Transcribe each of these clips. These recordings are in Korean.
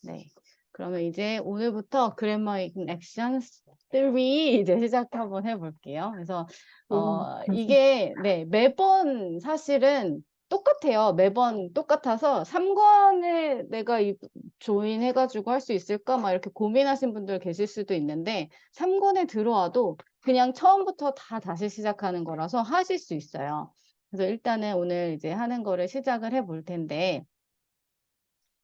네. 그러면 이제 오늘부터 Grammar in Action 3 이제 시작 한번 해볼게요. 그래서 이게 네, 매번 사실은 똑같아요. 매번 똑같아서 3권에 내가 조인 해가지고 할 수 있을까? 막 이렇게 고민하신 분들 계실 수도 있는데 3권에 들어와도 그냥 처음부터 다 다시 시작하는 거라서 하실 수 있어요. 그래서 일단은 오늘 이제 하는 거를 시작을 해볼 텐데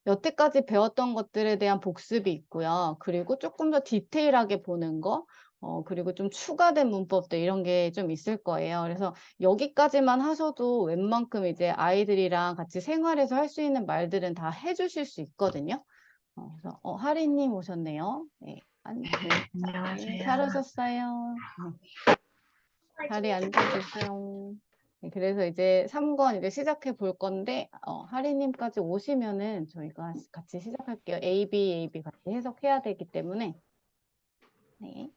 여태까지 배웠던 것들에 대한 복습이 있고요. 그리고 조금 더 디테일하게 보는 거, 그리고 좀 추가된 문법들 이런 게 좀 있을 거예요. 그래서 여기까지만 하셔도 웬만큼 이제 아이들이랑 같이 생활해서 할 수 있는 말들은 다 해주실 수 있거든요. 그래서 하리님 오셨네요. 네, 네, 안녕하세요. 잘하셨어요. 자리에 앉아주세요. 네, 그래서 이제 3권 이제 시작해 볼 건데, 하리님까지 오시면은 저희가 같이 시작할게요. A, B 같이 해석해야 되기 때문에. 네.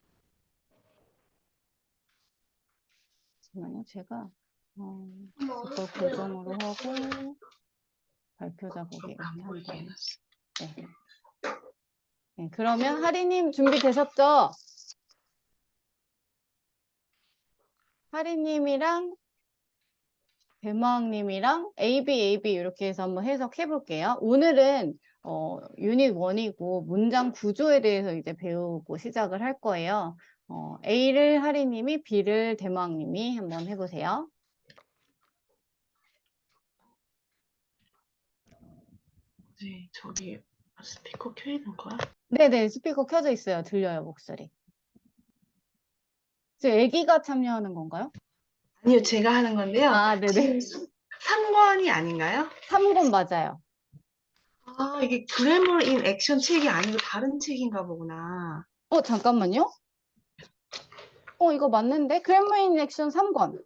잠시만요. 제가, 이걸 고정으로 하고, 발표자 보기 이렇게 한 다음에. 네. 네. 그러면 하리님 준비되셨죠? 하리님이랑 대마왕님이랑 AB 이렇게 해서 한번 해석해 볼게요. 오늘은 유닛 1이고 문장 구조에 대해서 이제 배우고 시작을 할 거예요. A를 하리님이, B를 대마왕님이 한번 해보세요. 네, 저기 스피커 켜 있는 거야? 네네, 스피커 켜져 있어요. 들려요, 목소리. 지금 애기가 참여하는 건가요? 아니요, 제가 하는 건데요. 아, 네네. 지금 3권이 아닌가요? 3권 맞아요. 아, 이게 그래머 인 액션 책이 아니고 다른 책인가 보구나. 잠깐만요. 이거 맞는데? 그래머 액션 3권.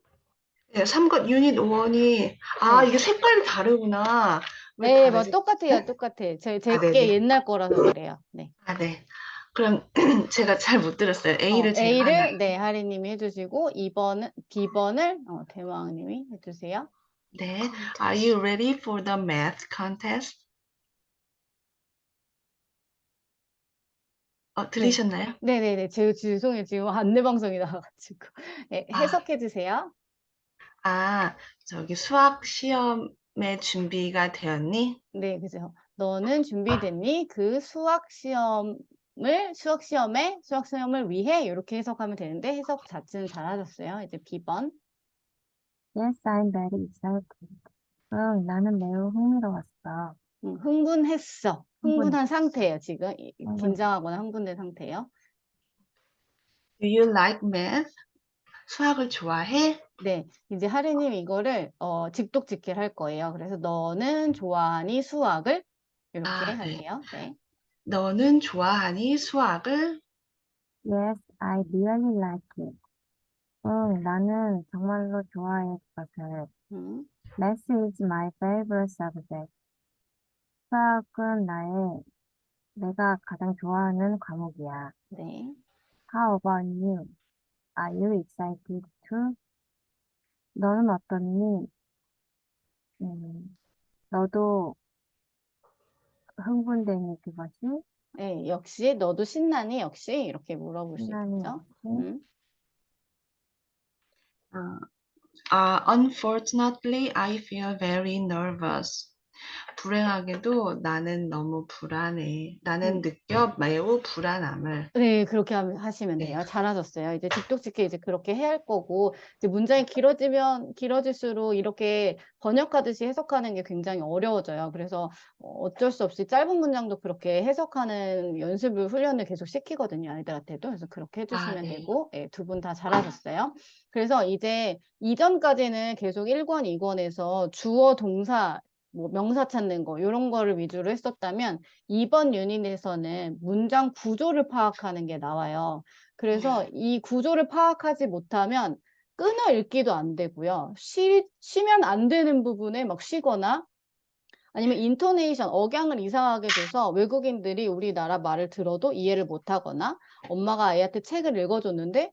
네, 3권 유닛 1이 네. 이게 색깔이 다르구나. 왜 네, 뭐 다르지? 똑같아요. 똑같아. 제게 네네. 옛날 거라서 그래요. 네. 네. 그럼 제가 잘 못 들었어요. A를 제가 하나. A를 네, 하리님이 해주시고 B번을 대왕님이 해주세요. 네. Are you ready for the math contest? 네. 들리셨나요? 네네네. 죄송해요. 지금 안내방송이 나와가지고. 네, 아, 해석해주세요. 저기 수학 시험에 준비가 되었니? 네, 그죠. 너는 준비됐니? 그 수학시험을 위해 이렇게 해석하면 되는데 해석 자체는 잘하셨어요. 이제 B번. Yes, I'm very excited. 응, 나는 매우 흥미로웠어. 흥분했어. 흥분했어. 흥분한 상태예요. 지금 흥분했어. 긴장하거나 흥분된 상태예요. Do you like math? 수학을 좋아해? 네, 이제 하리님 이거를 직독직해 할 거예요. 그래서 너는 좋아하니 수학을 이렇게 네. 하세요. 네. 너는 좋아하니 수학을? Yes, I really like it. 응, 나는 정말로 좋아해 그것을. 음, Math is my favorite subject. 수학은 내가 가장 좋아하는 과목이야. 네. How about you? Are you excited too? 너는 어떻니? 너도 흥분되니 그것이? 네, 역시 너도 신나니 역시 이렇게 신나니 물어보시겠죠. 역시? Unfortunately, I feel very nervous. 불행하게도 나는 너무 불안해. 나는 음. 느껴 매우 불안함을. 네, 그렇게 하시면 네. 돼요. 잘하셨어요. 이제 직독직해 이제 그렇게 해야 할 거고, 이제 문장이 길어질수록 이렇게 번역하듯이 해석하는 게 굉장히 어려워져요. 그래서 어쩔 수 없이 짧은 문장도 그렇게 해석하는 훈련을 계속 시키거든요. 아이들한테도. 그래서 그렇게 해주시면 네. 되고, 네, 두 분 다 잘하셨어요. 그래서 이제 이전까지는 계속 1권, 2권에서 주어, 동사, 뭐 명사 찾는 거, 이런 거를 위주로 했었다면, 이번 유닛에서는 문장 구조를 파악하는 게 나와요. 그래서 이 구조를 파악하지 못하면 끊어 읽기도 안 되고요. 쉬면 안 되는 부분에 막 쉬거나 아니면 인토네이션, 억양을 이상하게 줘서 외국인들이 우리나라 말을 들어도 이해를 못 하거나 엄마가 아이한테 책을 읽어줬는데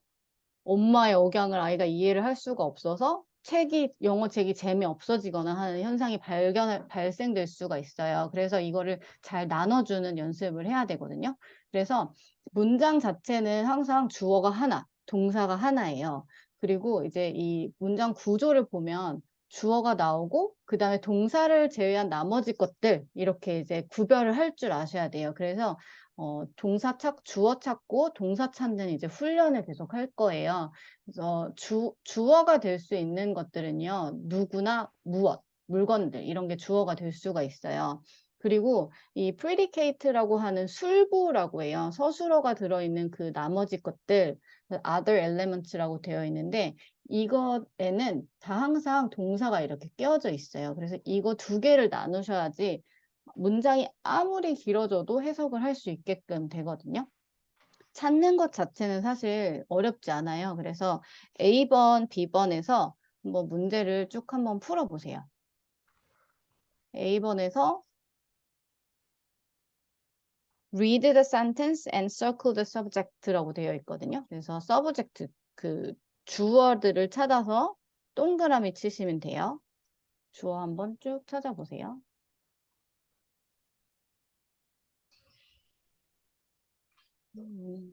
엄마의 억양을 아이가 이해를 할 수가 없어서 영어 책이 재미없어지거나 하는 현상이 발생될 수가 있어요. 그래서 이거를 잘 나눠주는 연습을 해야 되거든요. 그래서 문장 자체는 항상 주어가 하나, 동사가 하나예요. 그리고 이제 이 문장 구조를 보면 주어가 나오고 그 다음에 동사를 제외한 나머지 것들 이렇게 이제 구별을 할 줄 아셔야 돼요. 그래서 주어 찾고 동사 찾는 이제 훈련을 계속 할 거예요. 그래서 주어가 될 수 있는 것들은요, 누구나 무엇, 물건들 이런 게 주어가 될 수가 있어요. 그리고 이 predicate라고 하는 술부라고 해요. 서술어가 들어있는 그 나머지 것들, other elements라고 되어 있는데 이것에는 다 항상 동사가 이렇게 끼어져 있어요. 그래서 이거 두 개를 나누셔야지 문장이 아무리 길어져도 해석을 할 수 있게끔 되거든요. 찾는 것 자체는 사실 어렵지 않아요. 그래서 A번, B번에서 뭐 문제를 쭉 한번 풀어보세요. A번에서 read the sentence and circle the subject라고 되어 있거든요. 그래서 subject, 그 주어들을 찾아서 동그라미 치시면 돼요. 주어 한번 쭉 찾아보세요. 음.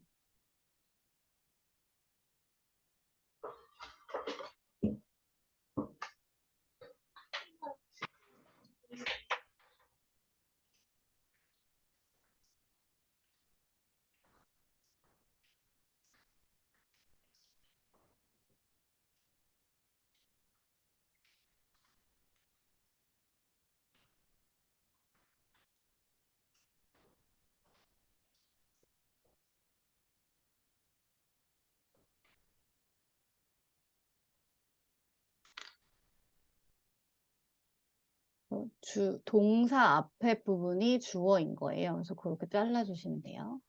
동사 앞에 부분이 주어인 거예요. 그래서 그렇게 잘라주시면 돼요.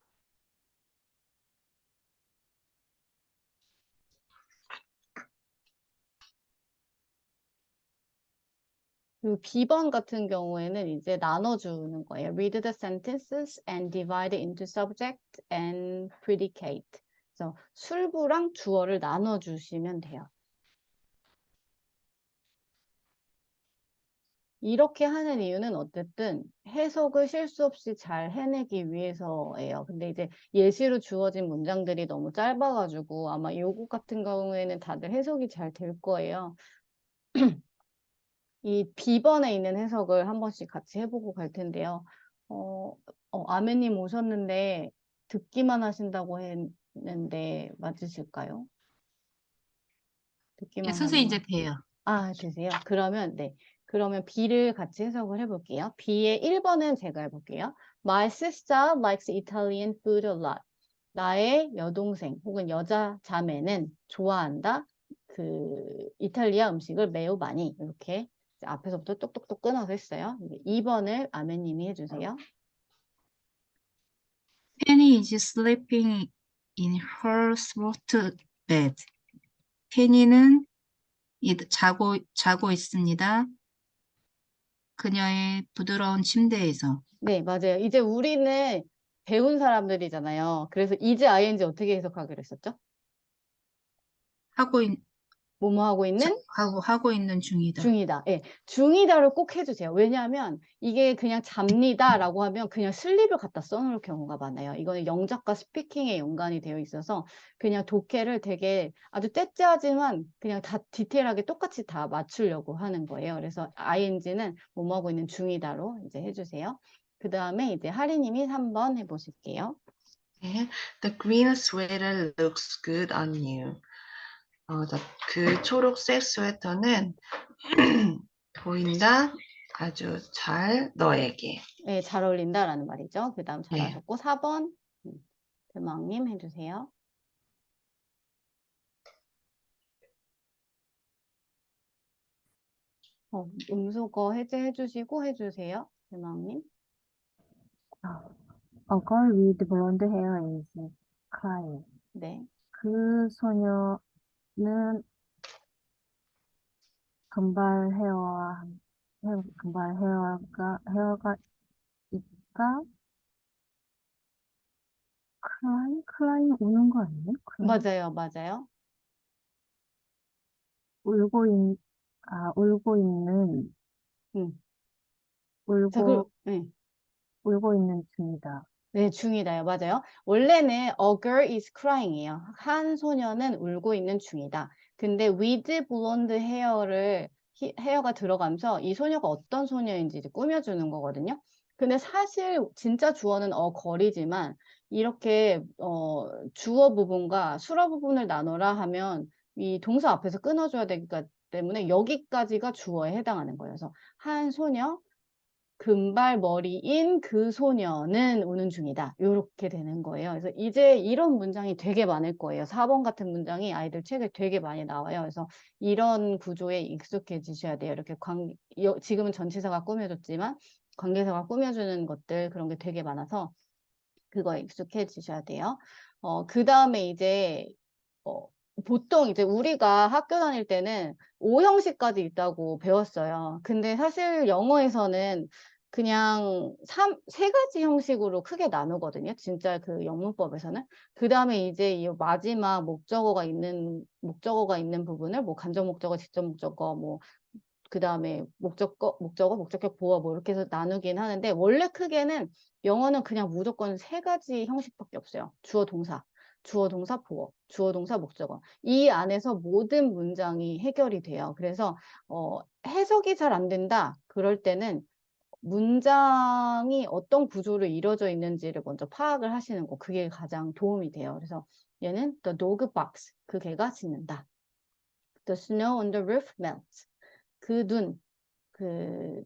그리고 B번 같은 경우에는 이제 나눠주는 거예요. Read the sentences and divide it into subject and predicate. 그래서 술부랑 주어를 나눠주시면 돼요. 이렇게 하는 이유는 어쨌든 해석을 실수 없이 잘 해내기 위해서예요. 근데 이제 예시로 주어진 문장들이 너무 짧아가지고 아마 요거 같은 경우에는 다들 해석이 잘 될 거예요. 이 B번에 있는 해석을 한 번씩 같이 해보고 갈 텐데요. 아메님 오셨는데 듣기만 하신다고 했는데 맞으실까요? 예, 듣기만 선생님 하면. 이제 돼요. 아, 되세요? 그러면, 네. 그러면 B를 같이 해석을 해볼게요. B의 1번은 제가 해볼게요. My sister likes Italian food a lot. 나의 여동생 혹은 여자 자매는 좋아한다. 그 이탈리아 음식을 매우 많이 이렇게 앞에서부터 똑똑똑 끊어서 했어요. 2번을 아메님이 해주세요. Penny is sleeping in her soft bed. 페니는 자고 있습니다. 그녀의 부드러운 침대에서. 네, 맞아요. 이제 우리는 배운 사람들이잖아요. 그래서 is ing 어떻게 해석하기로 했었죠? 뭐뭐 하고 있는? 하고 있는 중이다. 중이다. 예. 중이다를 꼭 해주세요. 왜냐하면 이게 그냥 잡니다라고 하면 그냥 슬립을 갖다 써놓을 경우가 많아요. 이거는 영작과 스피킹에 연관이 되어 있어서 그냥 독해를 되게 아주 째째하지만 그냥 다 디테일하게 똑같이 다 맞추려고 하는 거예요. 그래서 ing는 뭐뭐 하고 있는 중이다로 이제 해주세요. 그 다음에 이제 하리님이 3번 해보실게요. 네. The green sweater looks good on you. 그 초록색 스웨터는 보인다 아주 잘 너에게. 네, 잘 어울린다라는 말이죠. 그 다음 네. 잘하셨고 4번 대망님 해주세요. 음소거 해제해 주시고 해주세요. 대망님. A girl with blonde hair is crying. 네. 그 소녀는 금발 헤어가 있다. 크라잉 우는 거 아니에요? 크라잉? 맞아요. 맞아요. 울고 있는, 자, 울고, 네. 울고 있는 중이다. 네, 중이다요. 맞아요. 원래는 a girl is crying이에요. 한 소녀는 울고 있는 중이다. 근데 with blonde hair를 헤어가 들어가면서 이 소녀가 어떤 소녀인지 이제 꾸며주는 거거든요. 근데 사실 진짜 주어는 a girl이지만 이렇게 주어 부분과 수어 부분을 나눠라 하면 이 동사 앞에서 끊어줘야 되기 때문에 여기까지가 주어에 해당하는 거예요. 그래서 한 소녀 금발머리인 그 소녀는 우는 중이다. 이렇게 되는 거예요. 그래서 이제 이런 문장이 되게 많을 거예요. 4번 같은 문장이 아이들 책에 되게 많이 나와요. 그래서 이런 구조에 익숙해지셔야 돼요. 이렇게 지금은 전치사가 꾸며줬지만 관계사가 꾸며주는 것들 그런 게 되게 많아서 그거에 익숙해지셔야 돼요. 그 다음에 이제 어, 보통 이제 우리가 학교 다닐 때는 5형식까지 있다고 배웠어요. 근데 사실 영어에서는 그냥 세 가지 형식으로 크게 나누거든요. 진짜 그 영문법에서는. 그 다음에 이제 이 마지막 목적어가 있는 부분을 뭐 간접 목적어, 직접 목적어, 뭐 그 다음에 목적어, 목적격 보어 뭐 이렇게 해서 나누긴 하는데 원래 크게는 영어는 그냥 무조건 세 가지 형식밖에 없어요. 주어, 동사. 주어, 동사, 보어, 주어, 동사, 목적어. 이 안에서 모든 문장이 해결이 돼요. 그래서 해석이 잘 안 된다. 그럴 때는 문장이 어떤 구조로 이루어져 있는지를 먼저 파악을 하시는 거. 그게 가장 도움이 돼요. 그래서 얘는 the dog barks. 그 개가 짖는다. The snow on the roof melts. 그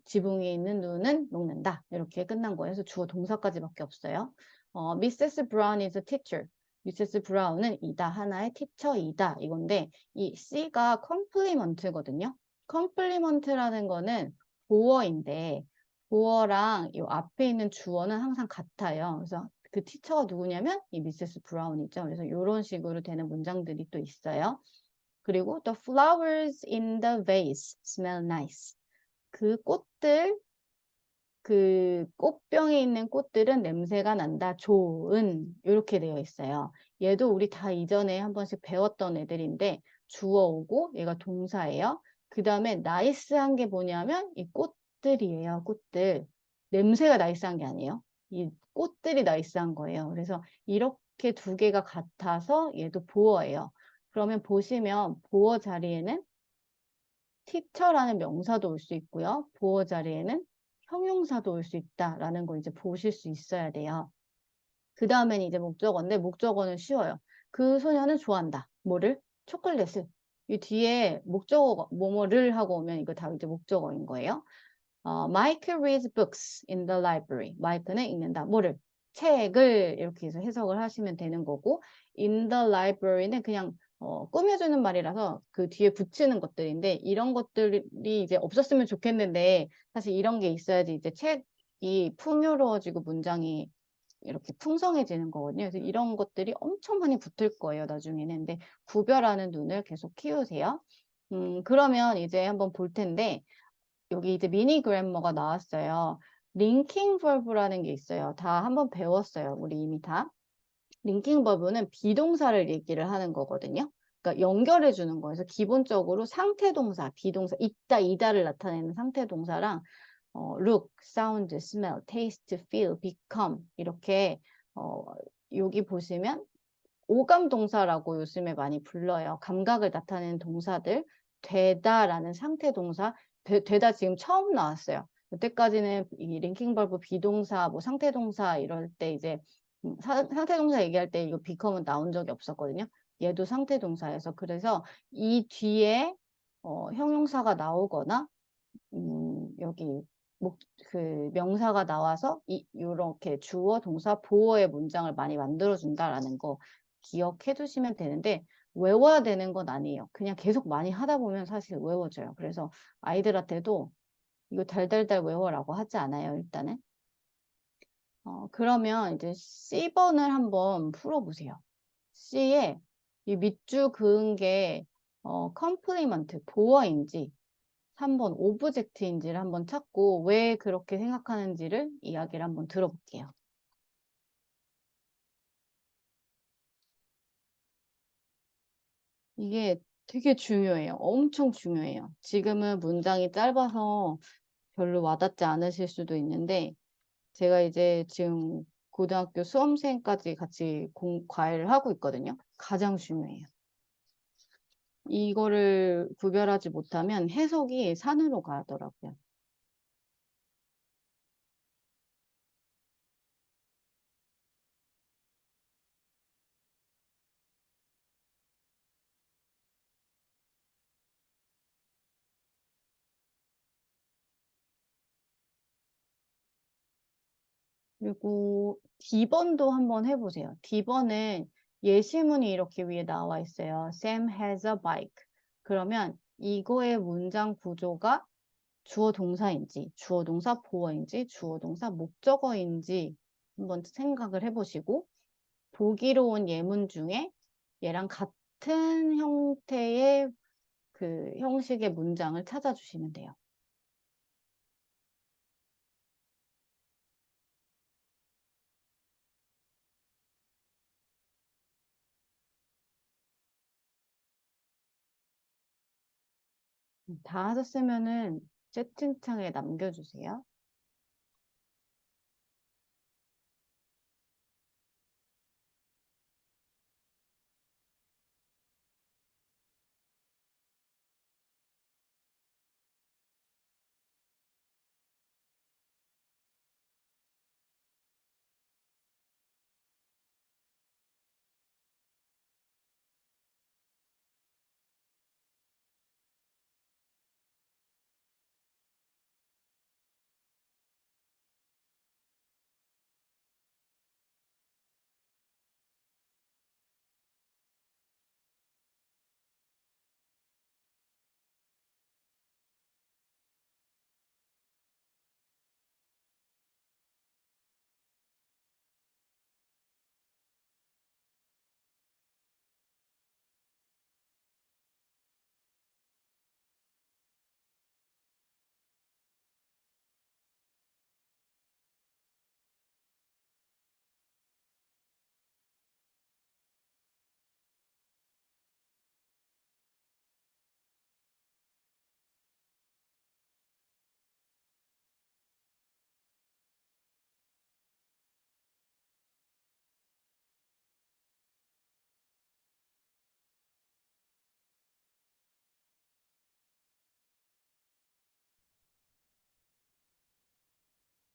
지붕 위에 있는 눈은 녹는다. 이렇게 끝난 거예요. 그래서 주어 동사까지밖에 없어요. Mrs. Brown is a teacher. 미세스 브라운은 이다. 하나의 티처이다. 이건데 이 C가 컴플리먼트거든요. 컴플리먼트라는 거는 보어인데 보어랑 이 앞에 있는 주어는 항상 같아요. 그래서 그 티처가 누구냐면 이 미세스 브라운이죠. 그래서 이런 식으로 되는 문장들이 또 있어요. 그리고 the flowers in the vase smell nice. 그 꽃들, 그 꽃병에 있는 꽃들은 냄새가 난다. 좋은. 이렇게 되어 있어요. 얘도 우리 다 이전에 한 번씩 배웠던 애들인데 주어오고 얘가 동사예요. 그 다음에 나이스한 게 뭐냐면 이 꽃들이에요. 꽃들. 냄새가 나이스한 게 아니에요. 이 꽃들이 나이스한 거예요. 그래서 이렇게 두 개가 같아서 얘도 보어예요. 그러면 보시면 보어 자리에는 teacher라는 명사도 올 수 있고요. 보어 자리에는 형용사도 올 수 있다라는 걸 이제 보실 수 있어야 돼요. 그 다음엔 이제 목적어인데 목적어는 쉬워요. 그 소녀는 좋아한다. 뭐를? 초콜릿을. 이 뒤에 목적어 뭐뭐를 하고 오면 이거 다 이제 목적어인 거예요. Mike reads books in the library. 마이크는 읽는다. 뭐를? 책을 이렇게 해서 해석을 하시면 되는 거고 in the library는 그냥 꾸며주는 말이라서 그 뒤에 붙이는 것들인데 이런 것들이 이제 없었으면 좋겠는데 사실 이런 게 있어야지 이제 책이 풍요로워지고 문장이 이렇게 풍성해지는 거거든요. 그래서 이런 것들이 엄청 많이 붙을 거예요, 나중에는. 근데 구별하는 눈을 계속 키우세요. 그러면 이제 한번 볼 텐데 여기 이제 미니 그래머가 나왔어요. 링킹 버브라는 게 있어요. 다 한번 배웠어요. 우리 이미 다. 링킹 버브는 비동사를 얘기를 하는 거거든요. 그러니까 연결해 주는 거예요. 그래서 기본적으로 상태 동사, 비동사, 있다, 이다를 나타내는 상태 동사랑 look, sound, smell, taste, feel, become 이렇게 여기 보시면 오감 동사라고 요즘에 많이 불러요. 감각을 나타내는 동사들. 되다라는 상태 동사. 되다 지금 처음 나왔어요. 여태까지는 이 링킹 벌브 비동사, 뭐 상태 동사 이럴 때 이제 상태 동사 얘기할 때 이거 become은 나온 적이 없었거든요. 얘도 상태 동사여서 그래서 이 뒤에 형용사가 나오거나 여기 그 명사가 나와서 이렇게 주어, 동사, 보어의 문장을 많이 만들어준다라는 거 기억해 두시면 되는데 외워야 되는 건 아니에요. 그냥 계속 많이 하다 보면 사실 외워져요. 그래서 아이들한테도 이거 달달달 외워라고 하지 않아요, 일단은. 그러면 이제 C번을 한번 풀어보세요. C에 이 밑줄 그은 게 컴플리먼트, 보어인지 3번 오브젝트인지를 한번 찾고 왜 그렇게 생각하는지를 이야기를 한번 들어볼게요. 이게 되게 중요해요. 엄청 중요해요. 지금은 문장이 짧아서 별로 와닿지 않으실 수도 있는데 제가 이제 지금 고등학교 수험생까지 같이 과외를 하고 있거든요. 가장 중요해요. 이거를 구별하지 못하면 해석이 산으로 가더라고요. 그리고 D번도 한번 해보세요. D번은 예시문이 이렇게 위에 나와 있어요. Sam has a bike. 그러면 이거의 문장 구조가 주어 동사인지, 주어 동사 보어인지, 주어 동사 목적어인지 한번 생각을 해보시고 보기로 온 예문 중에 얘랑 같은 형태의 그 형식의 문장을 찾아주시면 돼요. 다 하셨으면은 채팅창에 남겨주세요.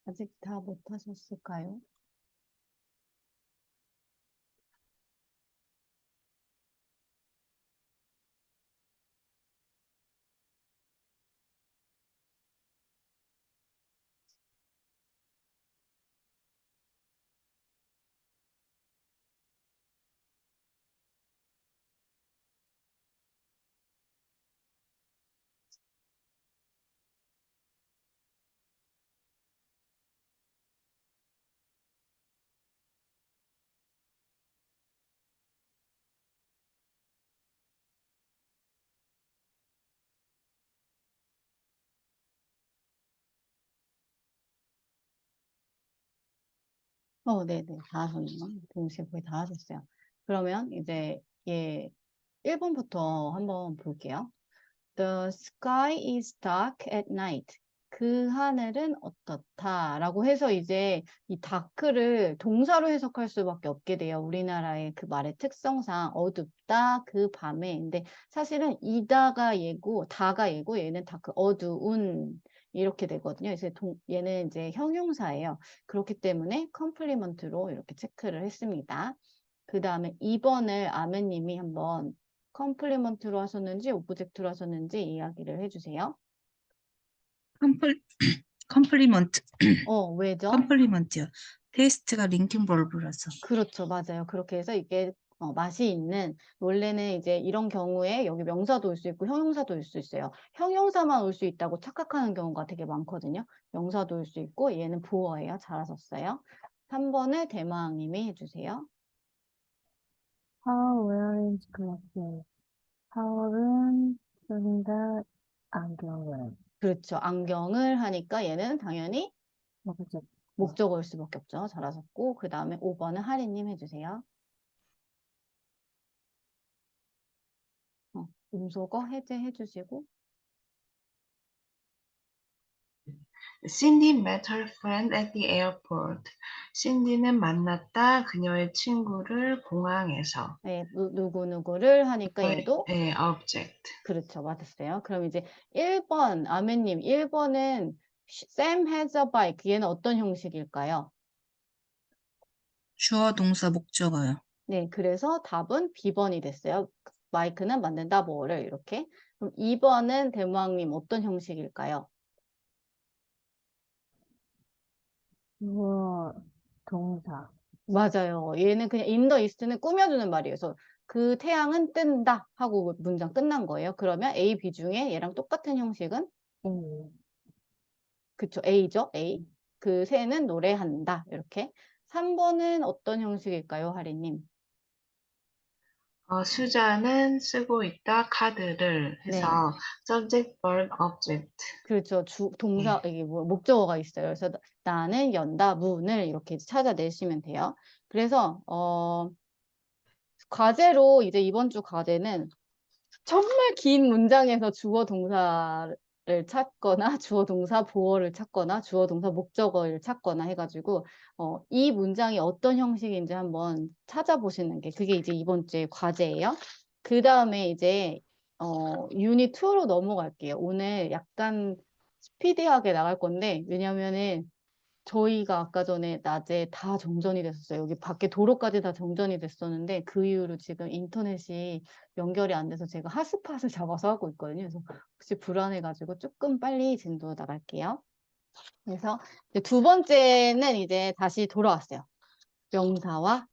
아직 다 못하셨을까요? 네네. 다 하셨네요. 동시에 거의 다 하셨어요. 그러면 이제 얘 1번부터 한번 볼게요. The sky is dark at night. 그 하늘은 어떻다 라고 해서 이제 이 dark를 동사로 해석할 수밖에 없게 돼요. 우리나라의 그 말의 특성상 어둡다 그 밤에. 근데 사실은 이다가 얘고 다가 얘고 얘는 다크 어두운 이렇게 되거든요. 그래서 얘는 이제 형용사예요. 그렇기 때문에 컴플리먼트로 이렇게 체크를 했습니다. 그 다음에 2번을 아멘님이 한번 컴플리먼트로 하셨는지 오브젝트로 하셨는지 이야기를 해주세요. 컴플리먼트, 왜죠? 컴플리먼트요. 테이스트가 링킹 벌브라서. 그렇죠. 맞아요. 그렇게 해서 이게 맛이 있는 원래는 이제 이런 경우에 여기 명사도 올 수 있고 형용사도 올 수 있어요. 형용사만 올 수 있다고 착각하는 경우가 되게 많거든요. 명사도 올 수 있고 얘는 보어예요. 잘하셨어요. 3번을 대마왕님이 해주세요. Her wearing glasses. Her은 쓴다 안경을. 그렇죠. 안경을 하니까 얘는 당연히 뭐죠? 목적어일 수밖에 없죠. 잘하셨고 그 다음에 5번은 하리님 해주세요. 음소거 해제해 주시고. Cindy met her friend at the airport. 신디는 만났다 그녀의 친구를 공항에서. 네, 누구누구를 하니까 얘도 object. 그렇죠. 맞았어요. 그럼 이제 1번 아멘님 1번은 Sam has a bike. 얘는 어떤 형식일까요? 주어, 동사, 목적어요. 네, 그래서 답은 B번이 됐어요. 마이크는 만든다 뭐를 이렇게. 그럼 2번은 대무왕님 어떤 형식일까요? 주어, 동사. 맞아요. 얘는 그냥 in the east는 꾸며주는 말이에요. 그래서 그 태양은 뜬다 하고 문장 끝난 거예요. 그러면 A, B 중에 얘랑 똑같은 형식은 A. 그쵸. A죠. A. 그 새는 노래한다. 이렇게. 3번은 어떤 형식일까요, 하리님? 수자는 쓰고 있다 카드를 해서 네. subject, verb, object. 그렇죠. 동사, 이게 뭐, 목적어가 있어요. 그래서 나는 연다, 문을 이렇게 찾아내시면 돼요. 그래서, 과제로 이제 이번 주 과제는 정말 긴 문장에서 주어 동사를 찾거나 주어 동사 보어를 찾거나 주어 동사 목적어를 찾거나 해가지고 이 문장이 어떤 형식인지 한번 찾아보시는 게 그게 이제 이번 주의 과제예요. 그 다음에 이제 유닛 2로 넘어갈게요. 오늘 약간 스피디하게 나갈 건데 왜냐면은 저희가 아까 전에 낮에 다 정전이 됐었어요. 여기 밖에 도로까지 다 정전이 됐었는데 그 이후로 지금 인터넷이 연결이 안 돼서 제가 핫스팟을 잡아서 하고 있거든요. 그래서 혹시 불안해가지고 조금 빨리 진도 나갈게요. 그래서 이제 두 번째는 이제 다시 돌아왔어요. 명사와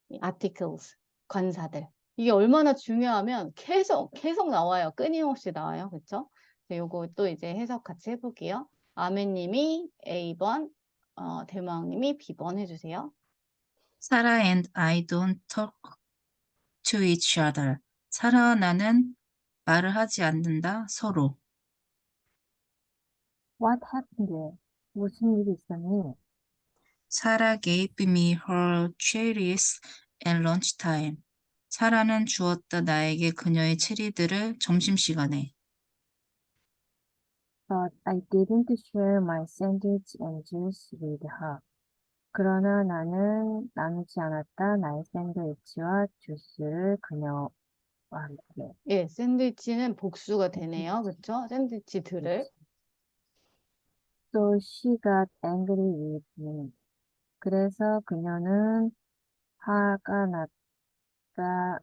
이 articles, 관사들. 이게 얼마나 중요하면 계속 나와요. 끊임없이 나와요. 그렇죠? 요거 또 이제 해석 같이 해볼게요. 아멘님이 A번, 대망님이 B번 해주세요. Sarah and I don't talk to each other. 사라와 나는 말을 하지 않는다, 서로. What happened? 무슨 일이 있었니? Sarah gave me her cherries at lunchtime. 사라는 주었다 나에게 그녀의 체리들을 점심시간에. But I didn't share my sandwich and juice with her. 그러나 나는 나누지 않았다. 나의 샌드위치와 주스를 그녀와 함께. 예, 샌드위치는 복수가 되네요. 그렇죠? 샌드위치들을. So she got angry with me. 그래서 그녀는 화가 났다.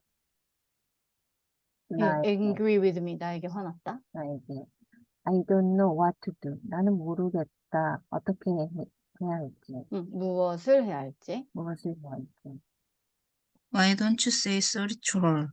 예, 나에게. angry with me. 나에게 화났다. 나에게. I don't know what to do. 나는 모르겠다. 어떻게 해야 할지. 무엇을 해야 할지. 무엇을 해야 할지. Why don't you say sorry to her?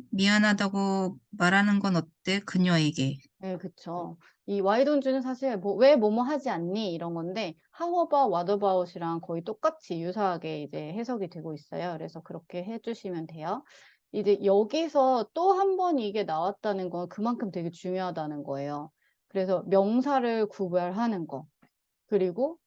미안하다고 말하는 건 어때? 그녀에게. 네, 그쵸. 이 why don't you는 사실 왜 뭐뭐 하지 않니? 이런 건데 how about, what about이랑 거의 똑같이 유사하게 이제 해석이 되고 있어요. 그래서 그렇게 해주시면 돼요. 이제 여기서 또 한 번 이게 나왔다는 건 그만큼 되게 중요하다는 거예요. 그래서 명사를 구별하는 거, 그리고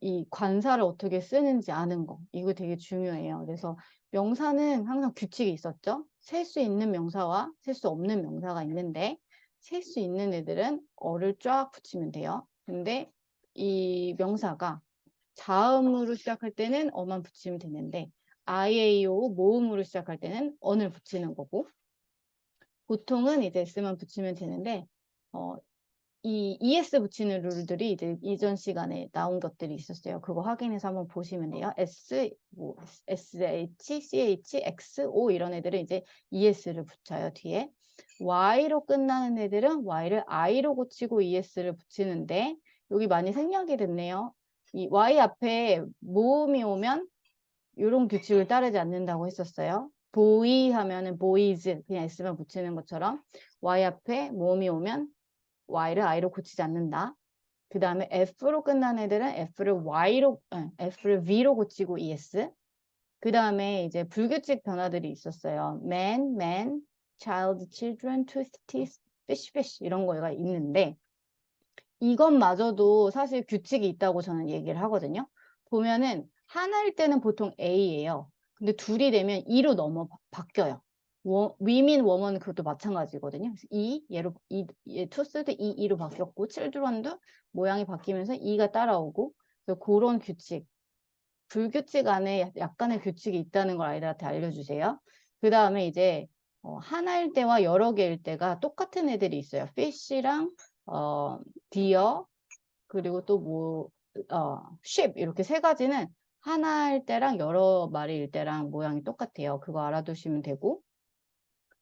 이 관사를 어떻게 쓰는지 아는 거, 이거 되게 중요해요. 그래서 명사는 항상 규칙이 있었죠. 셀 수 있는 명사와 셀 수 없는 명사가 있는데 셀 수 있는 애들은 어를 쫙 붙이면 돼요. 근데 이 명사가 자음으로 시작할 때는 어만 붙이면 되는데 IAO 모음으로 시작할 때는 언을 붙이는 거고 보통은 이제 S만 붙이면 되는데 이 ES 붙이는 룰들이 이제 이전 시간에 나온 것들이 있었어요. 그거 확인해서 한번 보시면 돼요. SH, CH, X, O 이런 애들은 이제 ES를 붙여요, 뒤에. Y로 끝나는 애들은 Y를 I로 고치고 ES를 붙이는데 여기 많이 생략이 됐네요. 이 Y 앞에 모음이 오면 이런 규칙을 따르지 않는다고 했었어요. boy 하면은 boys 그냥 S만 붙이는 것처럼 Y 앞에 모음이 오면 Y를 I로 고치지 않는다. 그 다음에 F로 끝난 애들은 F를 V로 고치고 ES. 그 다음에 이제 불규칙 변화들이 있었어요. man, child, children, tooth, teeth, fish 이런 거가 있는데 이것마저도 사실 규칙이 있다고 저는 얘기를 하거든요. 보면은 하나일 때는 보통 A예요. 근데 둘이 되면 E로 바뀌어요. 위민 워먼 그것도 마찬가지거든요. 그래서 얘로 투스도 이로 바뀌었고 children도 모양이 바뀌면서 이가 따라오고 그래서 그런 규칙 불규칙 안에 약간의 규칙이 있다는 걸 아이들한테 알려주세요. 그 다음에 이제 하나일 때와 여러 개일 때가 똑같은 애들이 있어요. fish랑 deer 그리고 또 뭐 sheep 이렇게 세 가지는 하나일 때랑 여러 마리일 때랑 모양이 똑같아요. 그거 알아두시면 되고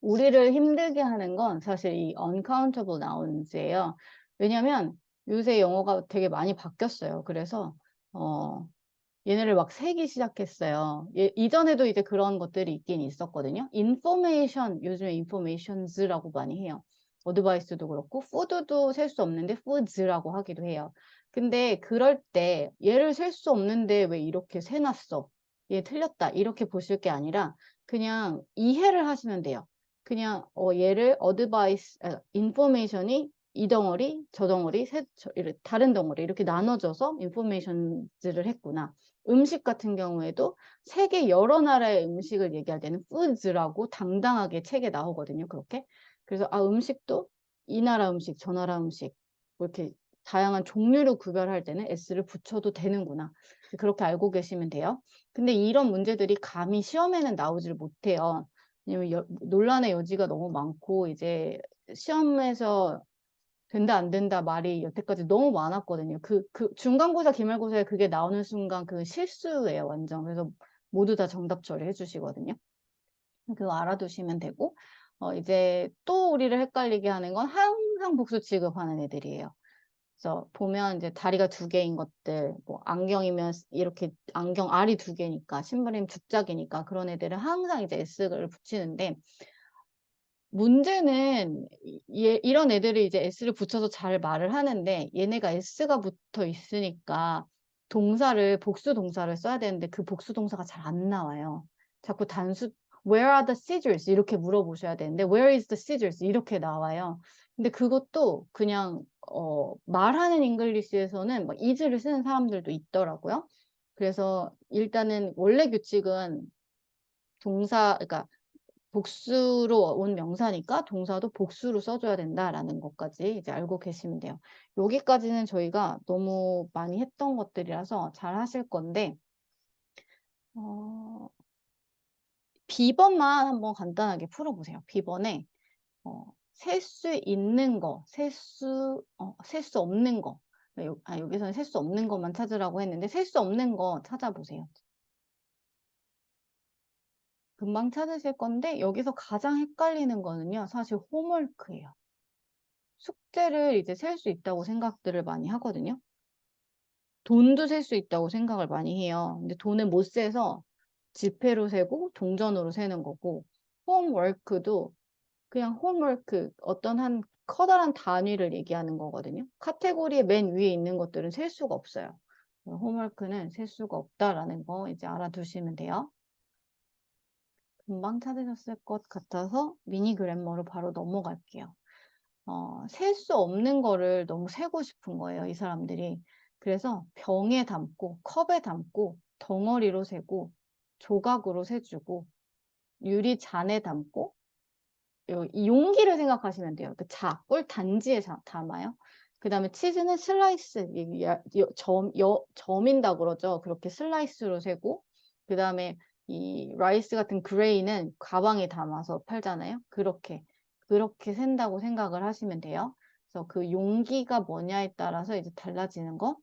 우리를 힘들게 하는 건 사실 이 uncountable nouns예요. 왜냐면 요새 영어가 되게 많이 바뀌었어요. 그래서 얘네를 막 세기 시작했어요. 이전에도 이제 그런 것들이 있긴 있었거든요. information, 요즘에 informations라고 많이 해요. 어드바이스도 그렇고, food도 셀 수 없는데 foods라고 하기도 해요. 근데 그럴 때 얘를 셀 수 없는데 왜 이렇게 세놨어? 얘 틀렸다. 이렇게 보실 게 아니라 그냥 이해를 하시면 돼요. 그냥 얘를 information이 이 덩어리, 저 덩어리, 다른 덩어리 이렇게 나눠져서 informations를 했구나. 음식 같은 경우에도 세계 여러 나라의 음식을 얘기할 때는 foods라고 당당하게 책에 나오거든요. 그렇게. 그래서 음식도 이 나라 음식, 저 나라 음식 뭐 이렇게 다양한 종류로 구별할 때는 s를 붙여도 되는구나. 그렇게 알고 계시면 돼요. 근데 이런 문제들이 감히 시험에는 나오질 못해요. 왜냐면 논란의 여지가 너무 많고 이제 시험에서 된다 안 된다 말이 여태까지 너무 많았거든요. 그 중간고사, 기말고사에 그게 나오는 순간 그 실수예요, 완전. 그래서 모두 다 정답 처리해 주시거든요. 그거 알아두시면 되고, 이제 또 우리를 헷갈리게 하는 건 항상 복수 취급하는 애들이에요. 그래서 보면 이제 다리가 두 개인 것들, 뭐 안경이면 이렇게 안경 알이 두 개니까, 신발이면 두 짝이니까 그런 애들은 항상 이제 S를 붙이는데, 문제는 이런 애들이 이제 S를 붙여서 잘 말을 하는데 얘네가 S가 붙어 있으니까 복수 동사를 써야 되는데 그 복수 동사가 잘 안 나와요. 자꾸 Where are the scissors? 이렇게 물어보셔야 되는데 Where is the scissors? 이렇게 나와요. 근데 그것도 그냥 말하는 잉글리시에서는 뭐 is를 쓰는 사람들도 있더라고요. 그래서 일단은 원래 규칙은 그러니까 복수로 온 명사니까 동사도 복수로 써줘야 된다라는 것까지 이제 알고 계시면 돼요. 여기까지는 저희가 너무 많이 했던 것들이라서 잘 하실 건데, B번만 한번 간단하게 풀어보세요. B번에 셀 수 있는 거, 셀 수 없는 거. 여기서는 셀 수 없는 것만 찾으라고 했는데 셀 수 없는 거 찾아보세요. 금방 찾으실 건데 여기서 가장 헷갈리는 거는요. 사실 홈워크예요. 숙제를 이제 셀 수 있다고 생각들을 많이 하거든요. 돈도 셀 수 있다고 생각을 많이 해요. 근데 돈은 못 세서 지폐로 세고 동전으로 세는 거고 홈워크도 그냥 홈워크 어떤 한 커다란 단위를 얘기하는 거거든요. 카테고리의 맨 위에 있는 것들은 셀 수가 없어요. 홈워크는 셀 수가 없다라는 거 이제 알아두시면 돼요. 금방 찾으셨을 것 같아서 미니 그래머로 바로 넘어갈게요. 셀 수 없는 거를 너무 세고 싶은 거예요, 이 사람들이. 그래서 병에 담고, 컵에 담고, 덩어리로 세고, 조각으로 세주고, 유리 잔에 담고, 이 용기를 생각하시면 돼요. 그 꿀 단지에 담아요. 그 다음에 치즈는 슬라이스, 점인다 그러죠. 그렇게 슬라이스로 세고, 그 다음에 이 라이스 같은 그레이는 가방에 담아서 팔잖아요. 그렇게 센다고 생각을 하시면 돼요. 그래서 그 용기가 뭐냐에 따라서 이제 달라지는 거.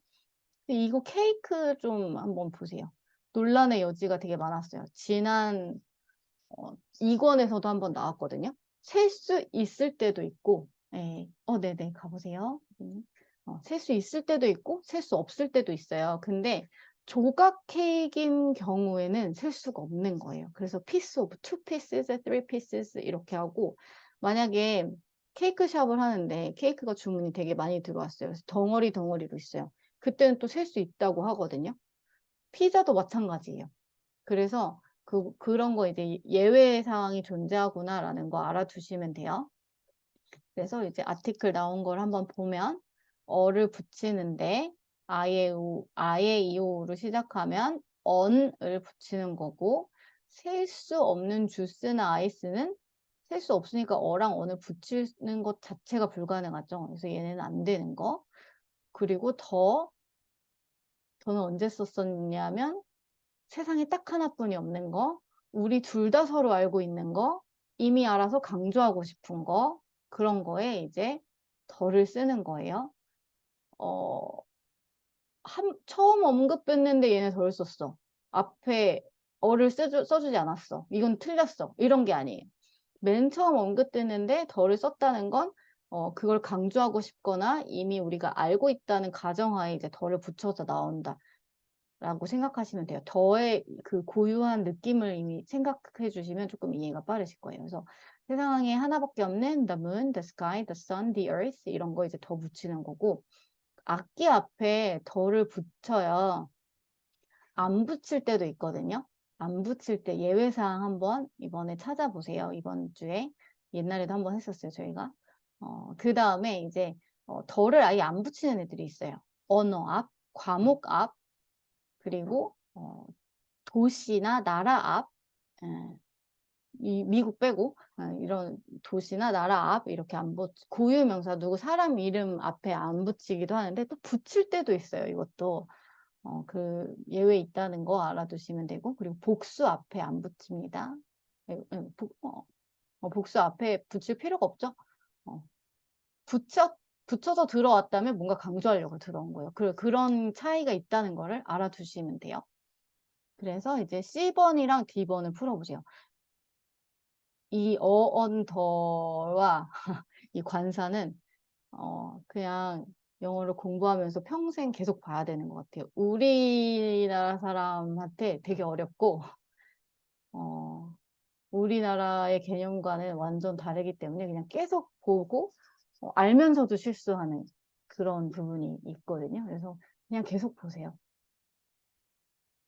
근데 이거 케이크 좀 한번 보세요. 논란의 여지가 되게 많았어요. 지난 2권에서도 한번 나왔거든요. 셀 수 있을 때도 있고, 네네, 가보세요. 셀 수 있을 때도 있고, 셀 수 없을 때도 있어요. 근데 조각 케이크인 경우에는 셀 수가 없는 거예요. 그래서 piece of, 2 pieces, 3 pieces 이렇게 하고, 만약에 케이크 샵을 하는데 케이크가 주문이 되게 많이 들어왔어요. 그래서 덩어리로 있어요. 그때는 또 셀 수 있다고 하거든요. 피자도 마찬가지예요. 그래서 그런 거 이제 예외 상황이 존재하구나라는 거 알아두시면 돼요. 그래서 이제 아티클 나온 걸 한번 보면 어를 붙이는데 아예 이오로 시작하면 on을 붙이는 거고 셀 수 없는 주스나 아이스는 셀 수 없으니까 어랑 언을 붙이는 것 자체가 불가능하죠. 그래서 얘네는 안 되는 거. 그리고 더는 언제 썼었냐면 세상에 딱 하나뿐이 없는 거, 우리 둘 다 서로 알고 있는 거, 이미 알아서 강조하고 싶은 거, 그런 거에 이제 더를 쓰는 거예요. 처음 언급했는데 얘네 덜 썼어. 앞에 어를 써주지 않았어. 이건 틀렸어. 이런 게 아니에요. 맨 처음 언급됐는데 덜을 썼다는 건 그걸 강조하고 싶거나 이미 우리가 알고 있다는 가정하에 이제 덜을 붙여서 나온다. 라고 생각하시면 돼요. 더의 그 고유한 느낌을 이미 생각해 주시면 조금 이해가 빠르실 거예요. 그래서 세상에 하나밖에 없는 the moon, the sky, the sun, the earth 이런 거 이제 더 붙이는 거고 악기 앞에 더를 붙여야 안 붙일 때도 있거든요. 안 붙일 때 예외사항 한번 이번에 찾아보세요. 이번 주에 옛날에도 한번 했었어요. 저희가. 그 다음에 이제 더를 아예 안 붙이는 애들이 있어요. 언어 앞, 과목 앞, 그리고 도시나 나라 앞, 이 미국 빼고 이런 도시나 나라 앞 이렇게 안 고유 명사 누구 사람 이름 앞에 안 붙이기도 하는데 또 붙일 때도 있어요. 이것도 그 예외 있다는 거 알아두시면 되고 그리고 복수 앞에 안 붙입니다. 복수 앞에 붙일 필요가 없죠. 어, 붙여서 들어왔다면 뭔가 강조하려고 들어온 거예요. 그런 차이가 있다는 거를 알아두시면 돼요. 그래서 이제 C번이랑 D번을 풀어보세요. 이 어언더와 이 관사는 그냥 영어를 공부하면서 평생 계속 봐야 되는 것 같아요. 우리나라 사람한테 되게 어렵고 우리나라의 개념과는 완전 다르기 때문에 그냥 계속 보고 알면서도 실수하는 그런 부분이 있거든요. 그래서 그냥 계속 보세요.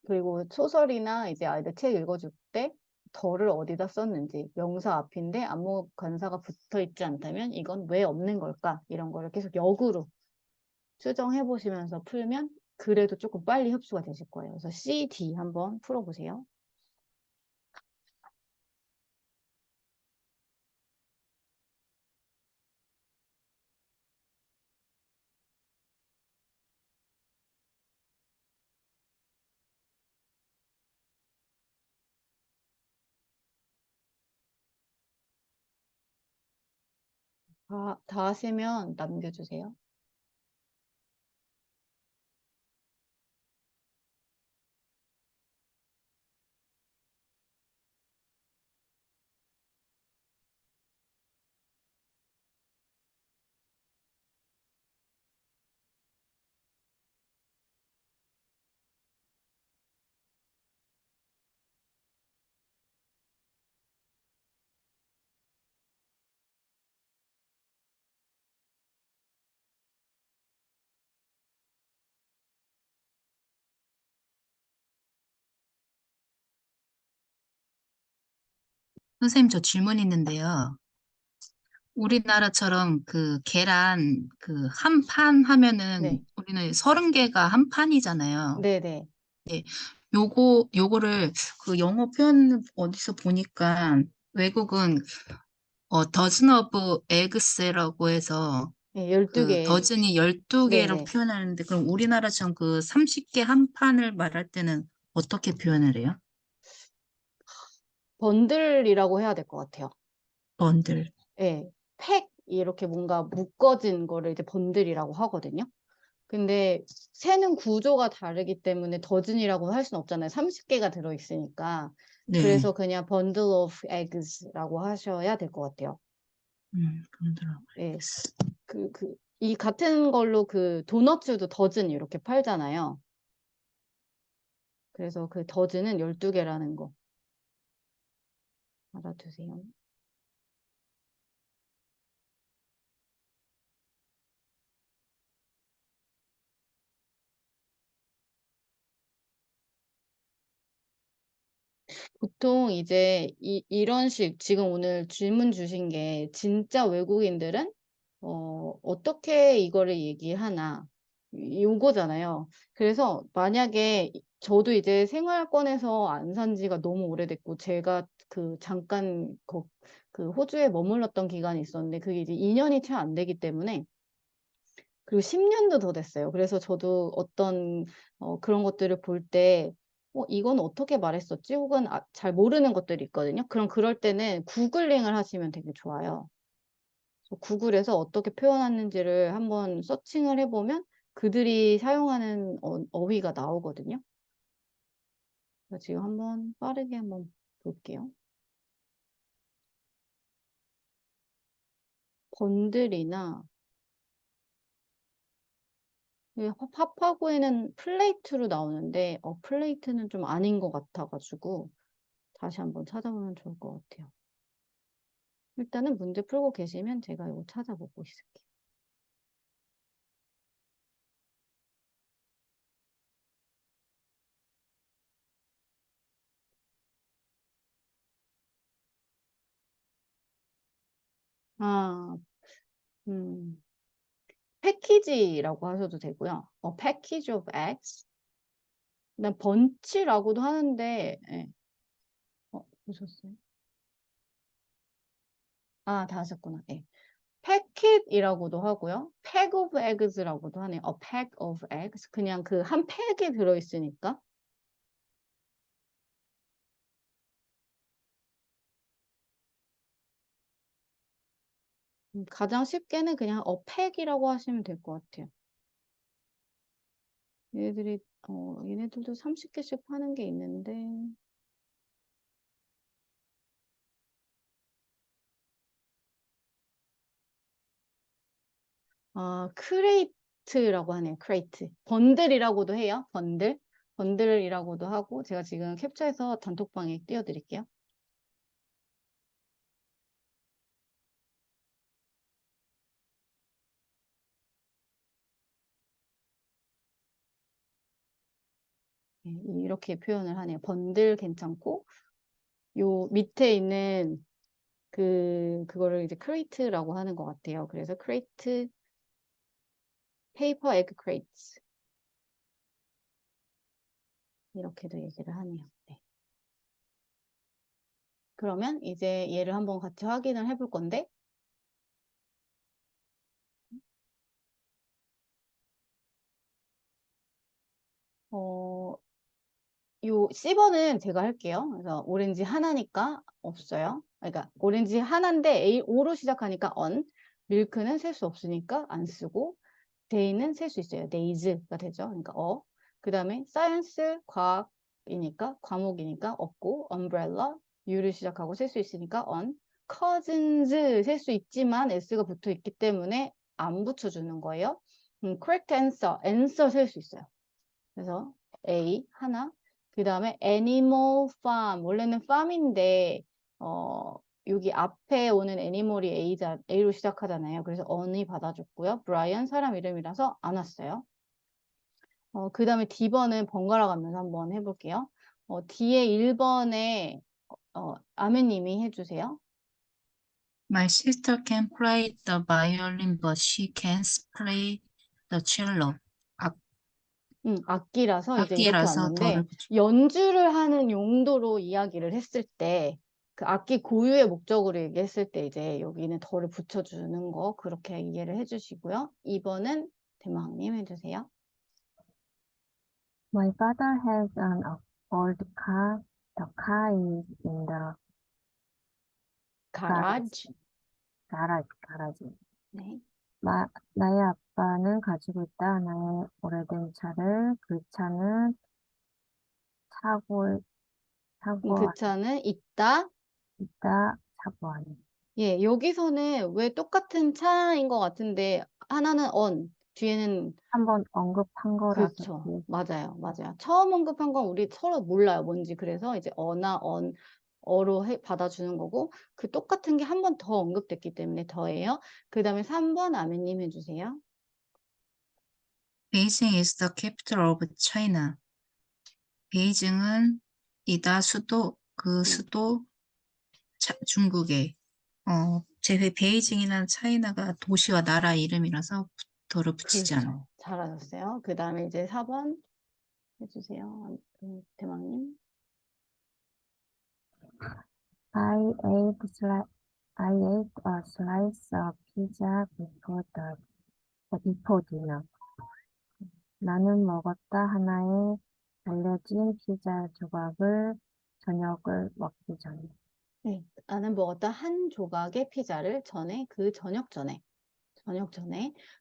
그리고 소설이나 이제 아이들 책 읽어줄 때 더를 어디다 썼는지 명사 앞인데 아무 관사가 붙어 있지 않다면 이건 왜 없는 걸까? 이런 거를 계속 역으로 수정해 보시면서 풀면 그래도 조금 빨리 흡수가 되실 거예요. 그래서 C, D 한번 풀어보세요. 다 하시면 남겨주세요. 선생님, 저 질문 있는데요. 우리나라처럼 그 계란 그 한 판 하면은 네, 우리는 30개가 한 판이잖아요. 네, 네. 네. 요거를 그 영어 표현 어디서 보니까 외국은 dozen of eggs라고 해서 네, 그 12개. 더즌이 네, 12개로 네. 표현하는데 그럼 우리나라처럼 그 30개 한 판을 말할 때는 어떻게 표현을 해요? 번들이라고 해야 될 것 같아요. 번들. 예, 팩 이렇게 뭔가 묶어진 거를 이제 번들이라고 하거든요. 근데 세는 구조가 다르기 때문에 더즌이라고 할 수는 없잖아요. 30개가 들어있으니까. 네. 그래서 그냥 bundle of eggs라고 하셔야 될 것 같아요. 번들하고 예, 알겠어. 이 같은 걸로 그 도너츠도 더즌 이렇게 팔잖아요. 그래서 그 더즌은 12개라는 거 알아두세요. 보통 이제 이런 식 지금 오늘 질문 주신 게 진짜 외국인들은 어떻게 이거를 얘기하나 요거잖아요. 그래서 만약에 저도 이제 생활권에서 안 산 지가 너무 오래됐고, 제가 그 잠깐 그 호주에 머물렀던 기간이 있었는데, 그게 이제 2년이 채 안 되기 때문에, 그리고 10년도 더 됐어요. 그래서 저도 어떤 그런 것들을 볼 때, 이건 어떻게 말했었지? 혹은 잘 모르는 것들이 있거든요. 그럼 그럴 때는 구글링을 하시면 되게 좋아요. 그래서 구글에서 어떻게 표현하는지를 한번 서칭을 해보면 그들이 사용하는 어휘가 나오거든요. 그래서 지금 한번 빠르게 한번 볼게요. 번들이나 파파고에는 플레이트로 나오는데 플레이트는 좀 아닌 것 같아가지고 다시 한번 찾아보면 좋을 것 같아요. 일단은 문제 풀고 계시면 제가 이거 찾아보고 있을게요. 아, 패키지라고 하셔도 되고요. package of eggs. 그다음 번치라고도 하는데, 예. 보셨어요? 다 하셨구나. 예. 패킷이라고도 하고요. pack of eggs라고도 하네요. pack of eggs. 그냥 그 한 팩에 들어있으니까. 가장 쉽게는 그냥 팩이라고 하시면 될 것 같아요. 얘네들도 30개씩 파는 게 있는데, 크레이트라고 하네요. 크레이트. 번들이라고도 해요. 번들. 번들이라고도 하고, 제가 지금 캡처해서 단톡방에 띄워드릴게요. 네, 이렇게 표현을 하네요. 번들 괜찮고, 요 밑에 있는 그거를 이제 크레이트라고 하는 것 같아요. 그래서 크레이트, 페이퍼 에그 크레이트. 이렇게도 얘기를 하네요. 네. 그러면 이제 얘를 한번 같이 확인을 해볼 건데, 요 C번은 제가 할게요. 그래서 오렌지 하나니까 없어요. 그러니까 오렌지 하나인데 O로 시작하니까 on, 밀크는 셀 수 없으니까 안 쓰고, day는 셀 수 있어요. days가 되죠. 그러니까 그 다음에 science, 과학이니까, 과목이니까 없고, umbrella, U를 시작하고 셀 수 있으니까 on, cousins 셀 수 있지만 S가 붙어 있기 때문에 안 붙여주는 거예요. correct answer 셀 수 있어요. 그래서 A 하나, 그 다음에 animal farm, 원래는 farm인데 여기 앞에 오는 애니멀이 A로 시작하잖아요. 그래서 on이 받아줬고요. 브라이언 사람 이름이라서 안 왔어요. 그 다음에 D번은 번갈아 가면서 한번 해볼게요. D의 1번에 아메님이 해주세요. My sister can play the violin, but she can't play the cello. 악기라서 이제 이렇게 악기라서 왔는데, 덜을 붙여. 연주를 하는 용도로 이야기를 했을 때, 그 악기 고유의 목적으로 얘기했을 때 이제 여기는 덜을 붙여주는 거, 그렇게 이해를 해주시고요. 2번은 대망님 해주세요. My father has an old car. The car is in the garage. garage. 네. 나의 아빠는 가지고 있다. 나의 오래된 차를. 그 차는 차고 그 차는 있다. 있다. 차고 안에. 예, 여기서는 왜 똑같은 차인 것 같은데, 하나는 on, 뒤에는 한번 언급한 거라서. 그렇죠. 맞아요. 처음 언급한 건 우리 서로 몰라요. 뭔지. 그래서 이제 어나 어로 받아주는 거고, 그 똑같은 게 한 번 더 언급됐기 때문에 더해요. 그 다음에 3번 아메님 해주세요. Beijing is the capital of China. 베이징은 수도, 수도 중국의 베이징이라는 차이나가 도시와 나라 이름이라서 덜을 붙이지 않아요. 그렇죠. 잘하셨어요. 그 다음에 이제 4번 해주세요. 대망님. I ate a slice of pizza before dinner. 나는 먹었다 하나의 알려진 피자 조각을 저녁을 먹기 전에. 네, 나는 먹었다 한 조각의 피자를 전에 그 저녁 전에.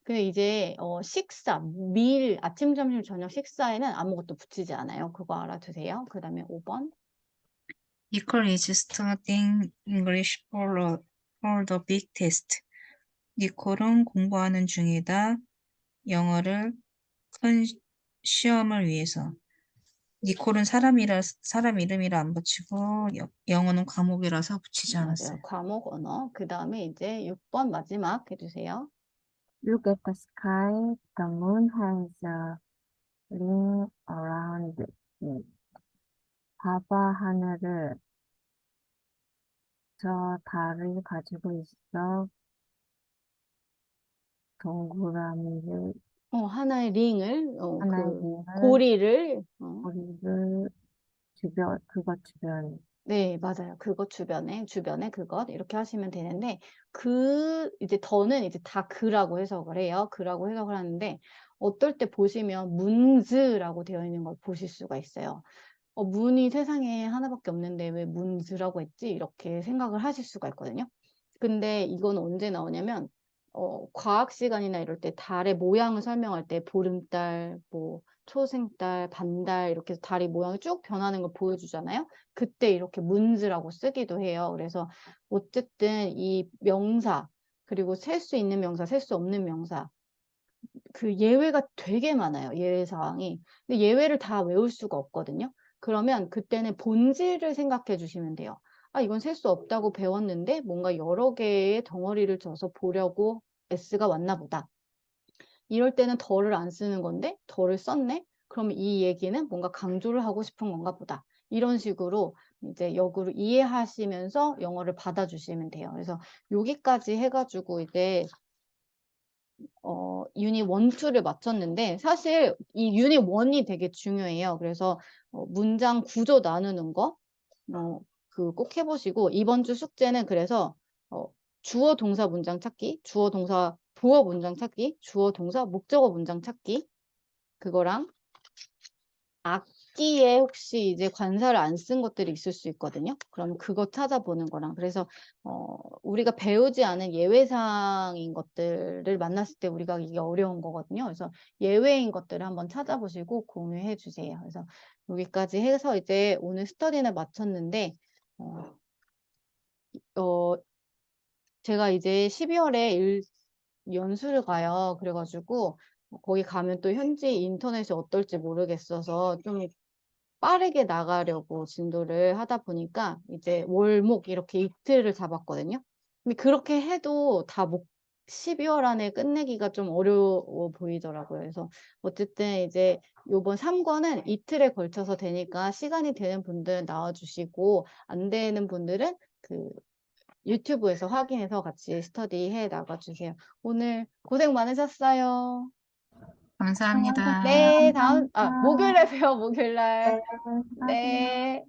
근데 이제 식사, 밀, 아침, 점심, 저녁 식사에는 아무것도 붙이지 않아요. 그거 알아두세요. 그 다음에 5번. Nicole is studying English for the big test. 니콜은 공부하는 중이다. 영어를 큰 시험을 위해서. 니콜은 사람 이름이라 안 붙이고 영어는 과목이라서 붙이지 맞아요. 않았어요. 과목 언어. 그 다음에 이제 6번 마지막 해주세요. Look at the sky. The moon has a ring around it. 봐봐 하늘을. 저 달을 가지고 있어. 동그라미를 하나의 링을, 하나의 그 링을 고리를, 머리를 그것 주변. 네, 맞아요. 그것 주변에 그것 이렇게 하시면 되는데 이제 더는 이제 다 그라고 해석을 해요. 그라고 해석을 하는데 어떨 때 보시면 문즈라고 되어 있는 걸 보실 수가 있어요. 문이 세상에 하나밖에 없는데 왜 문즈라고 했지? 이렇게 생각을 하실 수가 있거든요. 근데 이건 언제 나오냐면 과학 시간이나 이럴 때 달의 모양을 설명할 때 보름달, 뭐 초생달, 반달 이렇게 해서 달이 모양이 쭉 변하는 걸 보여주잖아요. 그때 이렇게 문즈라고 쓰기도 해요. 그래서 어쨌든 이 명사 그리고 셀 수 있는 명사, 셀 수 없는 명사 그 예외가 되게 많아요. 예외 사항이. 근데 예외를 다 외울 수가 없거든요. 그러면 그때는 본질을 생각해 주시면 돼요. 아, 이건 셀 수 없다고 배웠는데 뭔가 여러 개의 덩어리를 져서 보려고 S가 왔나 보다. 이럴 때는 덜을 안 쓰는 건데 덜을 썼네? 그러면 이 얘기는 뭔가 강조를 하고 싶은 건가 보다. 이런 식으로 이제 역으로 이해하시면서 영어를 받아주시면 돼요. 그래서 여기까지 해가지고 이제 유닛 1, 2를 마쳤는데 사실 이 유닛 1이 되게 중요해요. 그래서 문장 구조 나누는 거 그 꼭 해보시고 이번 주 숙제는 그래서 주어 동사 문장 찾기, 주어 동사 보어 문장 찾기, 주어 동사 목적어 문장 찾기 그거랑 악기에 혹시 이제 관사를 안 쓴 것들이 있을 수 있거든요. 그럼 그거 찾아보는 거랑 그래서 우리가 배우지 않은 예외사항인 것들을 만났을 때 우리가 이게 어려운 거거든요. 그래서 예외인 것들을 한번 찾아보시고 공유해 주세요. 그래서 여기까지 해서 이제 오늘 스터디는 마쳤는데 어, 제가 이제 12월에 연수를 가요. 그래가지고 거기 가면 또 현지 인터넷이 어떨지 모르겠어서 좀 빠르게 나가려고 진도를 하다 보니까 이제 월목 이렇게 이틀을 잡았거든요. 근데 그렇게 해도 다 12월 안에 끝내기가 좀 어려워 보이더라고요. 그래서 어쨌든 이제 요번 3권은 이틀에 걸쳐서 되니까 시간이 되는 분들은 나와주시고 안 되는 분들은 그 유튜브에서 확인해서 같이 스터디 해 나가주세요. 오늘 고생 많으셨어요. 감사합니다. 네, 감사합니다. 목요일에 봬요, 목요일날. 네, 수고하세요. 네.